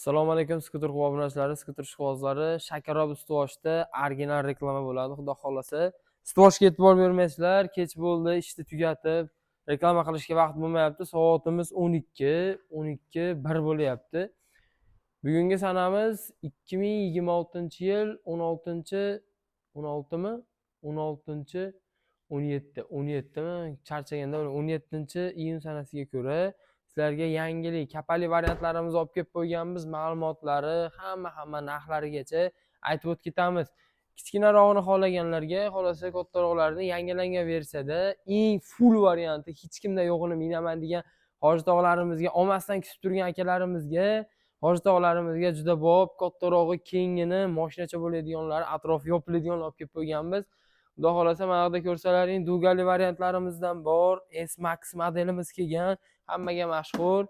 Assalomu alaykum skuter obunachilari, skuter ishqibozlari. Shakarobod Stvoshda original reklama bo'ladi, xudo xolasa. Stvoshga e'tibor bermaysizlar, kech bo'ldi, ishni tugatib, reklama qilishga vaqt bo'lmayapti. Soatimiz 12:1 bo'lyapti. Bugungi sanamiz 2026-yil 16mi? 17mi? Charchaganda 17-iyun sanasiga ko'ra sizlarga yangilik, kapali variantlarimizni olib kelib qo'yganmiz. Ma'lumotlari, hamma narxlarigacha aytib o'tib ketamiz. Kichkinarog'ini xohlaganlarga, xolasa kattaroqlarini yangilangan versiyada eng full varianti, hech kimda yo'g'ini minaman degan hojitog'larimizga, olmasdan kutib turgan akalarimizga, hojitog'larimizga juda bob, kattarog'i, kengini, mashinacha bo'ladiganlari, atrofi yopiladiganlar olib kelib qo'yganmiz. Xudo xolasa mana yerda ko'rsalaring, dugali variantlarimizdan bor, S-Max modelimiz kelgan. Hammaga mashhur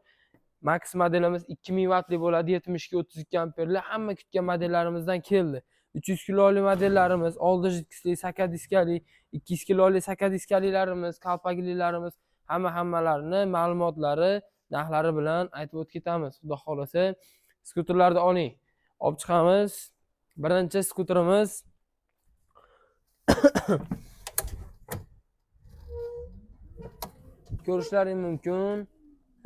Max modelimiz 2000 wattli bo'ladi, 72-32 amperli. Hamma kutgan modellarimizdan keldi. 300 kiloli modellarimiz, oldi diskli, saka diskali, 200 kiloli saka diskalilarimiz, kalpaglilarimiz, hammalarini ma'lumotlari, narxlari bilan aytib o'tib ketamiz. Xudo xolasa skuterlarni oling, olib chiqamiz. Birinchi skuterimiz ko'rishlaring mumkin.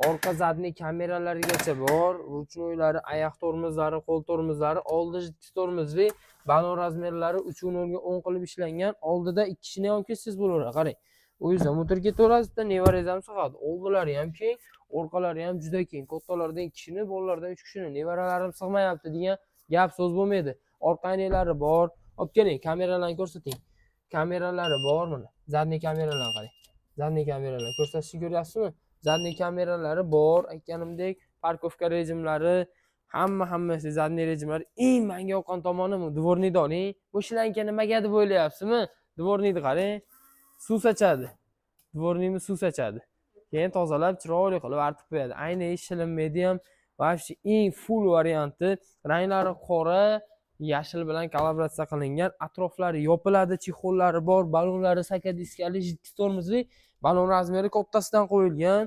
Orqa zadniy kameralarigacha bor. Ruchnoylari, oyoq tormozlari, qo'l tormozlari, oldi tormozli, balon razmerlari 3.0 ga 10 qilib ishlangan. Oldida 2 kishini ham kelsangiz bo'laveradi. Qarang. U yerda motor ketaverasizda, nevarangiz ham sig'adi. Oldilari ham keng, orqalari ham juda keng. Kattalardan 2 kishini, bolalardan 3 kishini, nevaralarim sig'mayapti degan gap so'z bo'lmaydi. Orqa aynaklari bor. Olib keling, kameralarni ko'rsating. Kameralari bor mana. Zadniy kameralarni qarang. Zadniy kameralar ko'rsatishni ko'ryapsizmi? Zadniy kameralari bor. Aytganimdek, parkovka rejimlari, hammasi zadniy rejimlari. Eng menga yoqqan tomoni dvorniyni oling. Bu shlanka nimaga deb o'ylayapsizmi? Dvorniyni qarang. Suv sochadi. Dvorniyni suv sochadi. Keyin tozalab, chiroyli qilib artib qo'yadi. Ayni shilinmaydi ham. Vobshe eng full varianti. Ranglari qora, yashil bilan kolaboratsiya qilingan. Atroflari yopiladi, chexollari bor, balonlari saka diskali, tormozli, balon razmeri kattasidan qo'yilgan.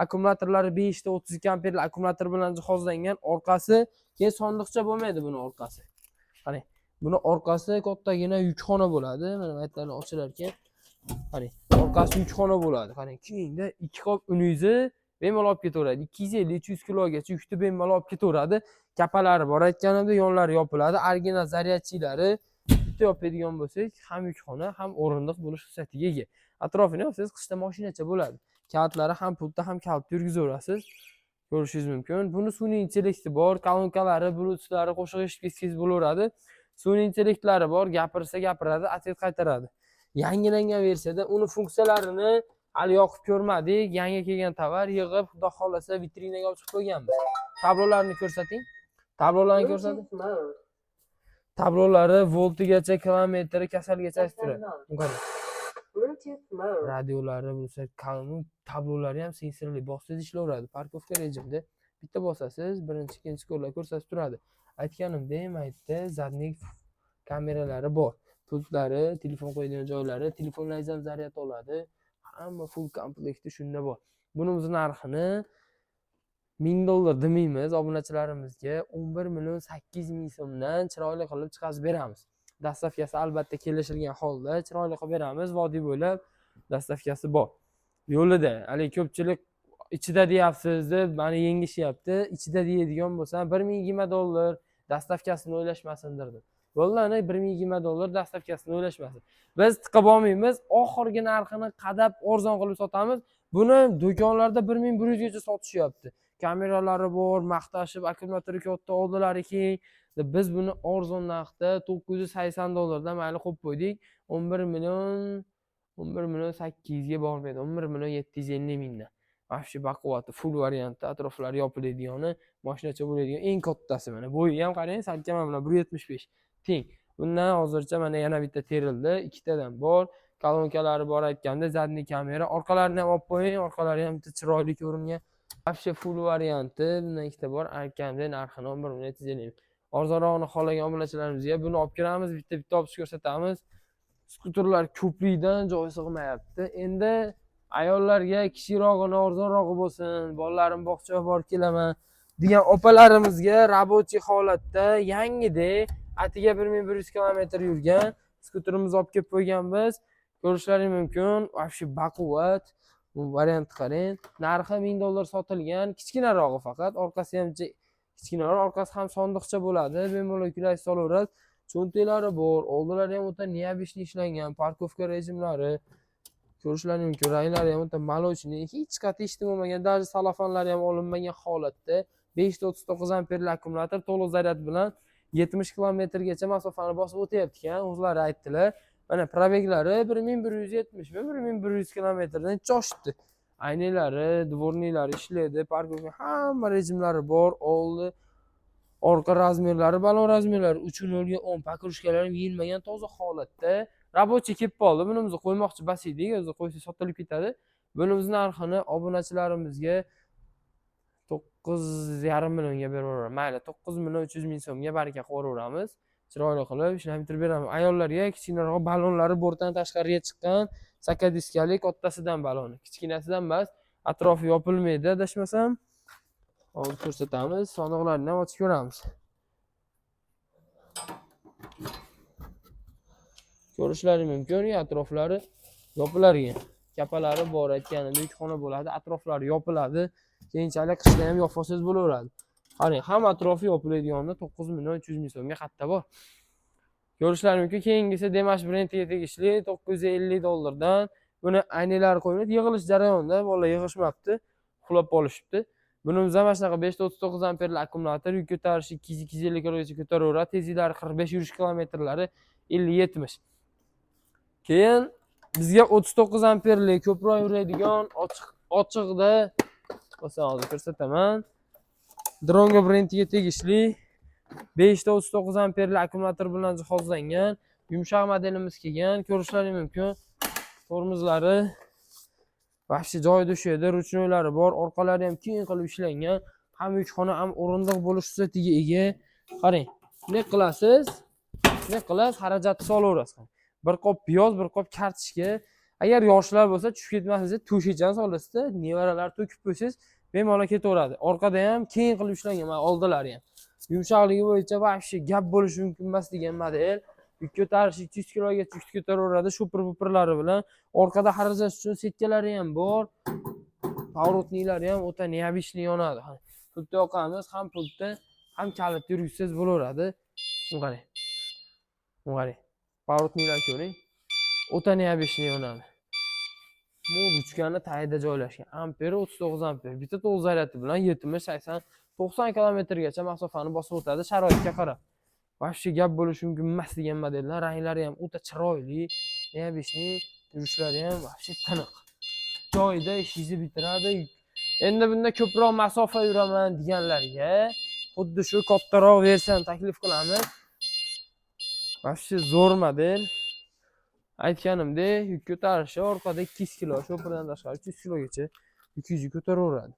Akkumulyatorlari 5 ta 32 amperli akkumulyator bilan jihozlangan. Orqasi, keyin sondiqcha bo'lmaydi buni orqasi. Qarang, buni orqasi kattagina yukxona bo'ladi. Mana aytlarni ochilar ekan. Qarang, orqasi yukxona bo'ladi. Qarang, keyinda 2 qop uningizni bemalol olib ketaveradi. 250-300 kilogacha yukni bemalol olib ketaveradi. Kapalari bor, aytganimda yonlari yopiladi. Original zaryadchilari bitta yopadigan bo'lsak, ham yukxona, ham o'rindiq bo'lish xususiyatiga ega. Atrofini olsangiz, qishda mashinacha bo'ladi. Kalitlari ham pultda, ham kalitda yurgizaverasiz. Ko'rishingiz mumkin. Buni sun'iy intellekti bor, kolonkalari, bluetooth-lari qo'shib eshitsangiz bo'laveradi. Sun'iy intellektlari bor, gapirsa gapiradi, atvet qaytaradi. Yangilangan versiyada uni funksiyalarini hali yoqib ko'rmadik. Yangi kelgan tovar yig'ib, xudo xolasa vitrinaga olib chiqib qo'yganmiz. Tablolarini ko'rsating. Tablolarni ko'rsating. Tablolari voltigacha, kilometri, kasalgacha aytib turadi. Radiolari bo'lsa, tablolari ham sensorli bossangiz ishlayveradi. Parkovka rejimda bitta bosasiz, birinchi, ikkinchi ko'rlar ko'rsatib turadi. Aytganimdek, maytda zadniy kameralari bor. Pultlari, telefon qo'yadigan joylari, telefonlaringiz ham zaryad oladi. Hamma full komplekti shunda bor. Bunimiz narxini $1000 demaymiz, obunachilarimizga 11,800,000 so'mdan chiroyli qilib chiqazib beramiz. Dastavkasi albatta kelishilgan holda chiroyli qilib beramiz. Vodiy bo'ylab dastavkasi bor. Yo'lida, hali ko'pchilik ichida deyapsiz deb meni yengishyapti. Ichida deydigan bo'lsa, $1020 dastavkasini o'ylashmasin derdim. Bo'ldi, $1020 dastavkasini o'ylashmasin. Biz tiqib olmaymiz, oxirgi narxini qadab arzon qilib sotamiz. Buni do'konlarda 1100 gacha sotishyapti. Kameralari bor, maqtashib, akkumulyatori katta, oldilari keng. Biz buni arzon narxda $980 dan mayli qo'yib qo'ydik. 11,800 ga bormaydi. 11,750,000 dan. Vobshe baquvvat, full variantda, atroflari yopiladigani, mashinacha bo'ladigan eng kattasi mana. Bo'yi ham qarang, salkam bilan 1.75 teng. Bundan hozircha mana yana bitta terildi, ikkitadan bor. Kolonkalari bor, aytganda zadniy kamera, orqalarini ham olib qo'ying, orqalari ham chiroyli ko'ringan. Vobshe full varianti, bundan ikkita bor. Aytganda narxini 11,750,000. Arzonroqni xohlagan obunachilarimizga buni olib kiramiz, bitta olib ko'rsatamiz. Skuterlar ko'prikdan joy sig'mayapti. Endi ayollarga kichirog'ini, arzonrog'i bo'lsin, bolalarim bog'chaga borib kelaman, degan opalarimizga рабочий holatda yangidek atiga 1100 kilometr yurgan skuterimizni olib kelib qo'yganmiz. Ko'rishlaringiz mumkin. Вообще baquvvat. Bu variant qarang. Narxi $1000 sotilgan. Kichkinarog'i faqat. Orqasi ham kichkinaroq, orqasi ham sondiqcha bo'ladi. Bemalol yuklab olaverasiz. Cho'ntaklari bor. Oldilari ham o'ta neobishli ishlangan. Parkovka rejimlari. Ko'rishlaringiz mumkin. Ranglari ham o'ta молочный. Hech qat'iy ishchi bo'lmagan. Даже salafonlari ham olinmagan holatda. 539 amperli akkumulyator to'liq zaryad bilan 70 kilometrgacha masofani bosib o'tyapti ekan. O'zlari aytdilar. Mana probeglari 1170 va 1100 kilometrdan choshdi. Aynaklari, dvorniklari ishlaydi, parkovka hamma rejimlari bor. Oldi, orqa razmerlari, balon razmerlari 3.0 ga 10 покрышкалari yeyilmagan toza holatda. Рабочий kelib qoldi. Bunimizni qo'ymoqchi bas edik, o'zi qo'ysa sotilib ketadi. Bunimiz narxini obunachilarimizga 9,5 millionga beraveramiz. Mayli, 9,300,000 so'mga baraka qo'yaveramiz. Chiroyli qilib ishlab bitirib beramiz. Ayollarga kichkinaroq balonlari bortdan tashqariga chiqqan, sakadiskalik ottasidan baloni. Kichkinasidan emas, atrofi yopilmaydi, adashmasam. Hozir ko'rsatamiz. Soniqlarni ham ochib ko'ramiz. Ko'rishlaringiz mumkin, atroflari yopilargan. Kapalari bor, aytganimdek xona bo'ladi, atroflari yopiladi. Keyinchalik qishda ham yopasiz bo'laveradi. Qarang, hamma atrofi yopilaydiganda 9,300,000 so'mga qatta bor. Ko'rishlaringiz mumkin, keyingisi Demash brendiga tegishli $950 dan. Buni aynalar qo'yiladi, yig'ilish jarayonida, bolalar yig'ishmabdi, uxlab qolishibdi. Bunimiz ham mana shunaqa 539 amperli akkumulyator, yuk ko'tarishi 250 kilogacha ko'taraveradi, tezliklari 45 yurish kilometrlari 50-70. Keyin bizga 39 amperli ko'proq yuradigan ochiqda bo'lsa hozir ko'rsataman. Drongo brendiga tegishli 539 amperli akkumulyator bilan jihozlangan yumshoq modelimiz kelgan. Ko'rishlaringiz mumkin. Tormozlari vahshiy joyida ushlaydi, ruchnoylari bor, orqalari ham keng qilib ishlangan. Ham yukxona ham o'rindiq bo'lish xususiyatiga ega. Qarang, shunday qilasiz, xarajatni solaverasiz. Bir qop piyoz, bir qop kartoshka. Agar yoshlar bo'lsa, tushib ketmasingiz, to'shachani solasizda, nevaralar to'kib qo'ysangiz, bemalol ketaveradi. Orqada ham keng qilib ishlangan, mana oldilari ham. Yumshoqligi bo'yicha vahshiy gap bo'lishi mumkin emas degan model. Yuk ko'tarishi 200 kilogacha yuk ko'taraveradi, shupir-pupirlari bilan. Orqada xarajat uchun setkalari ham bor. Pavrotniklari ham o'ta neobishli yonadi. Pultda yoqamiz, ham pultda, ham kalitda yurgizsangiz bo'laveradi. Qarang. Qarang. Pavrotniklar ko'ring. O'ta neobishli yonadi. Bu ruchkani tagida joylashgan. Amperi 39 amper. Bitta to'liq zaryadi bilan 70, 80, 90 kilometrgacha masofani bosib o'tadi sharoitga qarab. Vahshiy gap bo'lishi mumkin emas degan modellar. Ranglari ham o'ta chiroyli, neobishli, yurishlari ham vahshiy tiniq. Joyida ishingizni bitiradi. Endi bunda ko'proq masofa yuraman deganlarga xuddi shu kattaroq versiyani taklif qilamiz. Vahshiy zo'r model. Aytganimdek, yuk ko'tarishi orqada 200 kilo, shopirdan tashqari 300 kilogacha 200 ko'taraveradi.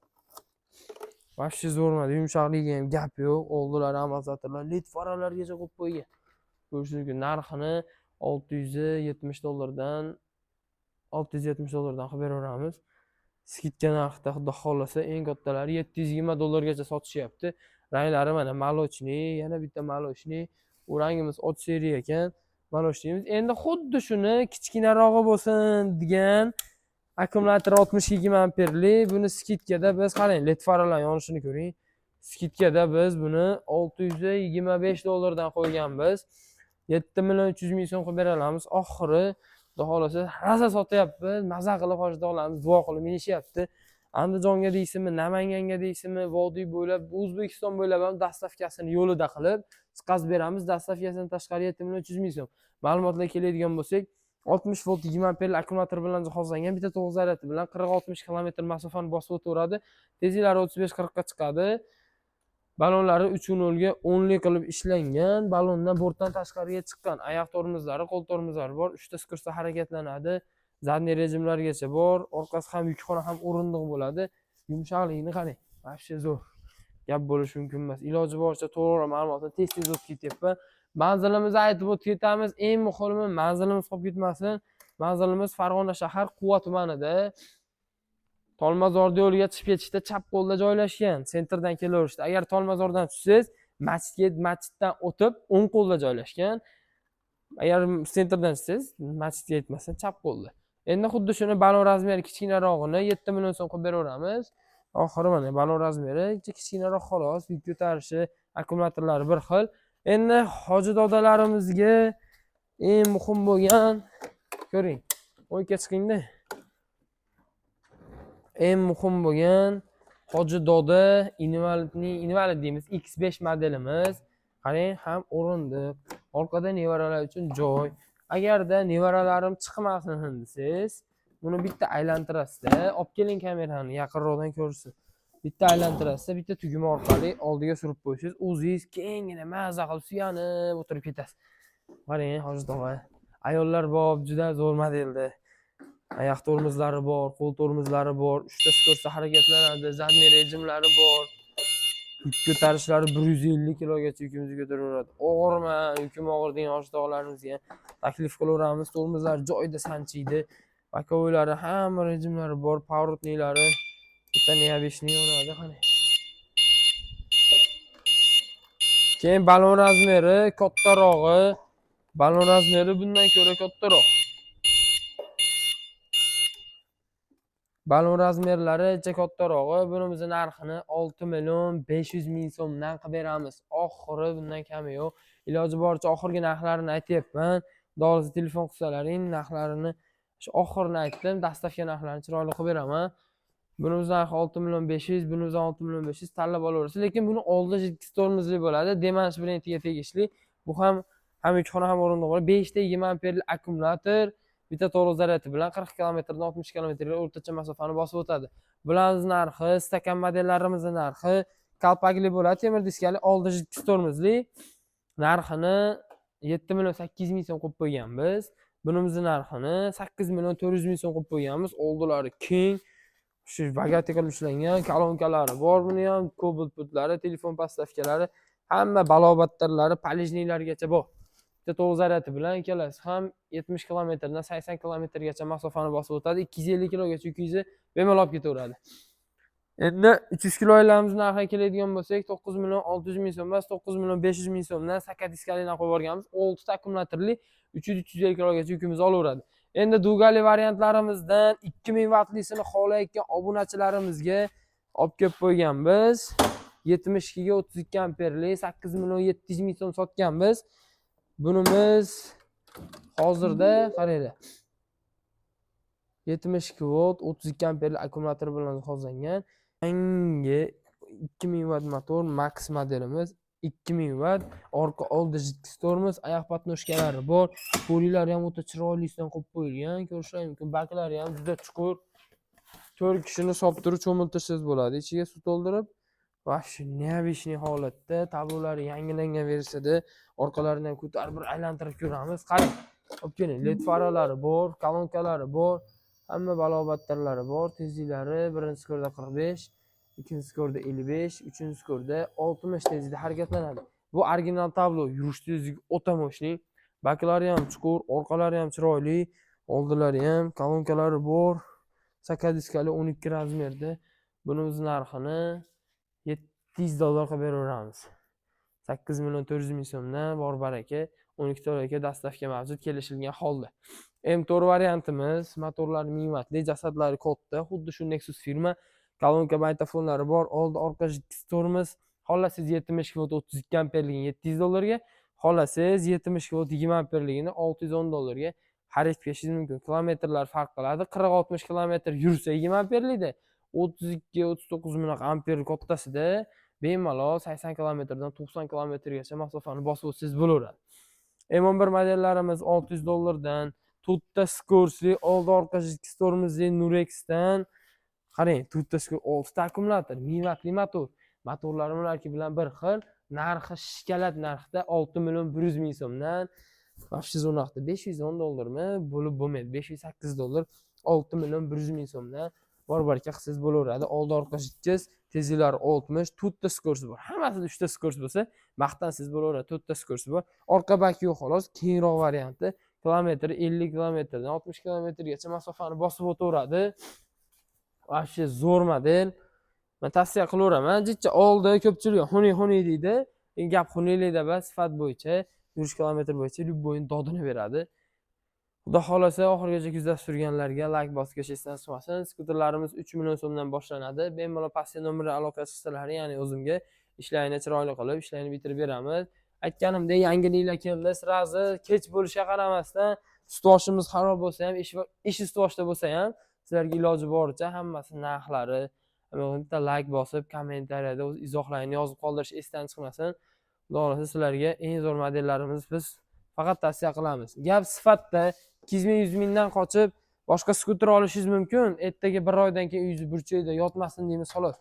Vahshiy zo'r model, yumshoqligi ham gap yo'q, oldilari amortizatorlar, led faralargacha qo'yib qo'ygan. Ko'rishingiz mumkin, narxini $670 dan qilib beraveramiz. Skidka narxida xudo xolasa eng kattalari $720 gacha sotishyapti. Ranglari mana молочный, yana bitta молочный. U rangimiz och seriya ekan. Maloshnimiz. Endi xuddi shuni kichkinarog'i bo'lsin degan akkumulyator 62 amperli. Buni skidkada biz qarang, led faralar yonishini ko'ring. Skidkada biz buni $625 dan qo'yganmiz. 7,300,000 so'm qilib beramiz. Oxiri xudo xolasa raza sotyapmiz. Maza qilib hoshda olamiz, duo qilib minishyapti. Andijonga deysizmi, Namanganga deysizmi, vodiy bo'ylab, O'zbekiston bo'ylab ham dastavkasini yo'lida qilib chiqazib beramiz. Dastavkasidan tashqari 7,300,000 so'm. Ma'lumotlarga keladigan bo'lsak, 60 volt 20 amperli akkumulyator bilan jihozlangan, bitta to'g'ri zaryadi bilan 40-60 kilometr masofani bosib o'taveradi. Tezliklari 35-40 ga chiqadi. Balonlari 3.0 ga 10 qilib ishlangan. Balondan bortdan tashqariga chiqqan. Oyoq tormozlari, qo'l tormozlari bor. 3 ta skursda harakatlanadi. Zadniy rejimlargacha bor. Orqasi ham yukxona ham o'rindiq bo'ladi. Yumshoqligini qarang. Vahshiy zo'r. Gap bo'lishi mumkin emas. Iloji boricha to'g'ri ma'lumotni tez-tez o'tib ketyapman. Manzilimizni aytib o'tib ketamiz. Eng muhimi manzilimiz qolib ketmasin. Manzilimiz Farg'ona shahar Quva tumanida. Tolmazorda yo'lga chiqib ketishda chap qo'lda joylashgan, sentrdan kelaverishda. Agar Tolmazordan tushsangiz, masjiddan o'tib o'ng qo'lda joylashgan. Agar sentrdan tushsangiz, masjidga yetmasdan chap qo'lda. Endi xuddi shuni balon razmeri kichkinarog'ini 7 million so'm qilib beraveramiz. Oxiri mana balon razmeri kichkinaroq xolos, yuk ko'tarishi, akkumulyatorlari bir xil. Endi hoji dodalarimizga eng muhim bo'lgan, ko'ring, o'yga chiqingda. Eng muhim bo'lgan hoji doda invalid deymiz, X5 modelimiz. Qarang, ham o'rindiq, orqada nevaralar uchun joy. Agarda nevaralarim chiqmasin desangiz, buni bitta aylantirasizda, olib keling kamerani yaqinroqdan ko'rsin. Bitta aylantirasizda, bitta tugma orqali oldiga surib qo'yasiz, o'zingiz kengina maza qilib suyanib o'tirib ketasiz. Qarang, hoji tog'a. Ayollar bor, juda zo'r modelda. Oyoq tormozlari bor, qo'l tormozlari bor, 3 ta skorost harakatlanadi, zadniy rejimlari bor. Yuk ko'tarishlari 150 kilogacha yukimizni ko'taraveradi. Og'irmi, yukim og'ir degan hoji tog'alarimizga taklif qilaveramiz. Tormozlar joyida sanchiydi. Bakovoylari hamma rejimlari bor, pavrotniklari bitta neyabeshni yonadi, qani. Keyin balon razmeri kattarog'i. Balon razmeri bundan ko'ra kattaroq. Balon razmerlari kattarog'i, bunimizning narxini 6 million 500 ming so'mdan qilib beramiz. Oxiri bundan kami yo'q. Iloji boricha oxirgi narxlarini aytyapman. Dolzarb telefon qilsalaring, narxlarini shu oxirini aytdim, dastavka narxlarini chiroyli qilib beraman. Bunimiz narxi 6 million 500, bunimiz 6 million 500 tanlab olaverasiz. Lekin buni oldi jitkisi tormozli bo'ladi. Demansh brendiga tegishli. Bu ham yukxona ham o'rindiq bo'ladi. 5 ta 20 amperli akkumulyator, bitta to'liq zaryadi bilan 40 kilometrdan 60 kilometrga o'rtacha masofani bosib o'tadi. Bularning narxi, stakan modellarimizning narxi kalpakli bo'ladi, temir diskali, oldi jitkisi tormozli. Narxini 7 million 800 ming so'm qo'yib qo'yganmiz. Bunimizning narxini 8 million 400 ming so'm qo'yib qo'yganmiz. Oldilari keng, shu bagati qilib ishlangan, kolonkalari bor, buni ham kobalt putlari, telefon pastavkalari, hamma balobattarlari, palijnilargacha bor. Bitta to'g'ri zaryadi bilan ikkalasi ham 70 kilometrdan 80 kilometrgacha masofani bosib o'tadi. 250 kilogacha yukingizni bemalol olib ketaveradi. Endi 300 kilolarimiz narxiga keladigan bo'lsak, 9 million 600 ming so'm emas, 9 million 500 ming so'mdan sakat diskalidan qo'yib borganmiz. 6 ta akkumulyatorli 300-350 kilogacha yukimiz olaveradi. Endi dugali variantlarimizdan 2000 wattlisini xohlayotgan obunachilarimizga olib kelib qo'yganmiz. 72 ga 32 amperli 8 million 700 ming so'm sotganmiz. Bunimiz hozirda qaranglar. 72 volt 32 amperli akkumulyator bilan jihozlangan. Yangi 2000 watt motor Max modelimiz 2000 watt, orqa oldi jitkisi tormoz, oyoq patnoshkalari bor. Polilari ham o'ta chiroylidan qo'yib qo'yilgan. Ko'rishingiz mumkin. Baklari ham juda chuqur. 4 kishini solib cho'miltirsangiz bo'ladi. Ichiga suv to'ldirib, va shu neabishli holatda tablolari yangilangan versiyada orqalarini ham ko'tarib bir aylantirib ko'ramiz. Qarang, olib keling. LED faralari bor, kolonkalari bor. Hamma balobattarlari bor, tezliklari birinchi skorda 45, ikkinchi skorda 55, uchinchi skorda 60 tezlikda harakatlanadi. Bu original tablo, yurish tezligi o'ta mo'shli. Baklari ham chuqur, orqalari ham chiroyli, oldilari ham, kolonkalari bor. Sakat diskali 12 razmerda. Bunimiz narxini 700 dollar qilib beraveramiz. 8 million 400 ming so'mdan bor baraka, 12 to'laka dastavka mavjud kelishilgan holda. M4 variantimiz, motorlari 1000 wattli, jasadlari katta, xuddi shu Nexus firma, kolonka baytafonlari bor, oldi orqa jitkisi tormoz. Xohlasiz 70 volt 32 amperligini 700 dollarga, xohlasiz 70 volt 20 amperligini 610 dollarga xarid qilishingiz mumkin. Kilometrlar farq qiladi. 40-60 kilometr yursa 20 amperlikda, 32-39 ming amper kattasida bemalol 80 kilometrdan 90 kilometrgacha masofani bosib o'tsangiz bo'laveradi. M11 modellarimiz 600 dollardan, to'rtta skorsli, oldi orqa jitkisi tormozli Nurexdan. Qarang, to'rtta skor 6 ta akkumulyator, 1000 wattli motor. Motorlari ularki bilan bir xil. Narxi shikalat narxda 6 million 100 ming so'mdan. Vafshiz o'naqda 510 dollarmi? Bo'lib bo'lmaydi. 508 dollar, 6 million 100 ming so'mdan bor baraka qilsangiz bo'laveradi. Oldi orqa jitkis, tezliklari 60, to'rtta skorsi bor. Hammasida 3 ta skors bo'lsa, maqtansiz bo'laveradi. 4 ta skorsi bor. Orqa bak yo'q xolos, kengroq varianti. Kilometr 50 kilometrdan 60 kilometrgacha masofani bosib o'taveradi. Вообще zo'r model. Men tavsiya qilaveraman. Jicha oldi ko'pchilik xunuk deydi. Gap xunuklikda emas, sifat bo'yicha, yurish kilometr bo'yicha любойni dodini beradi. Xudo xolasa oxirigacha kuzatib turganlarga like bosqich esdan chiqmasin. Skuterlarimiz 3 million so'mdan boshlanadi. Bemalol pastga nomer aloqa qilsalaring, ya'ni o'zimga ishlarini chiroyli qilib, ishlarini bitirib beramiz. Aytganimdek, yangiliklar keldi. Sirazi kech bo'lishiga qaramasdan, ustvoshimiz xarob bo'lsa ham, ish ustvoshda bo'lsa ham, sizlarga iloji boricha hammasi narxlari, bitta like bosib, kommentariyada o'z izohlarini yozib qoldirish esdan chiqmasin. Xudo xolasa sizlarga eng zo'r modellarimiz biz faqat tavsiya qilamiz. Gap sifatda 200 ming 100 mingdan qochib boshqa skuter olishingiz mumkin. Ertaga bir oydan keyin uyingiz burchakda yotmasin deymiz xolos.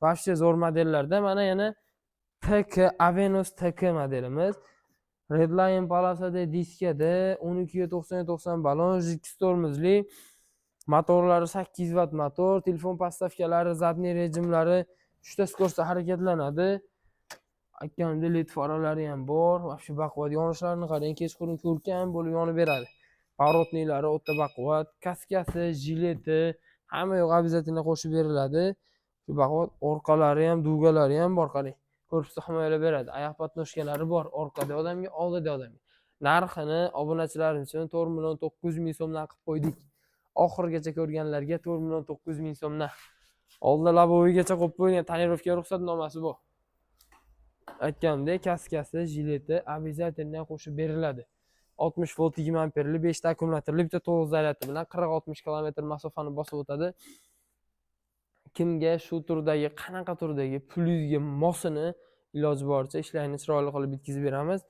Вообще zo'r modellarda mana yana TK Avenus TK modelimiz. Redline palasada diskada 12 ga 90 balon, GX tormozli, motorlari 8 watt motor, telefon postavkalari, zadniy rejimlari 3 ta skorsda harakatlanadi. Aytganimdek led faralari ham bor. Вообще baquvvat, yonishlarini qarang, kechqurun ko'rkam bo'lib yonib beradi. Parotniylari o'ta baquvvat, kaskasi, jileti hamma yo'q обязательно qo'shib beriladi. Shu baquvvat, orqalari ham, dugalari ham bor, qarang. Korpusda himoyalab beradi. Oyoq patnoshkalari bor, orqada odamga, oldida odamga. Narxini obunachilarimiz uchun 4 million 900 ming so'mdan qilib qo'ydik. Oxirigacha ko'rganlarga 4 million 900 ming so'mdan. Oldida labovigacha qo'yib qo'ygan tonirovka ruxsatnomasi bor. Aytganimdek, kaskasi, jileti обязательно qo'shib beriladi. 60 volt 20 amperli 5 ta akkumulyatorli bitta 9 zaryadi bilan 40-60 km masofani bosib o'tadi. Kimga shu turdagi, qanaqa turdagi plyuzga mosini iloji boricha ishlarini chiroyli qilib bitkazib beramiz.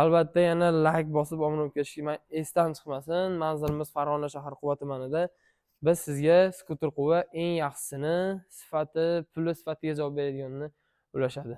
Albatta yana like bosib obuna bo'lib ketishni esdan chiqmasin. Manzilimiz Farg'ona shahar Quva tumanida. Biz sizga skuter Quva eng yaxshisini, sifati, puli sifatiga javob beradiganini ulashadi.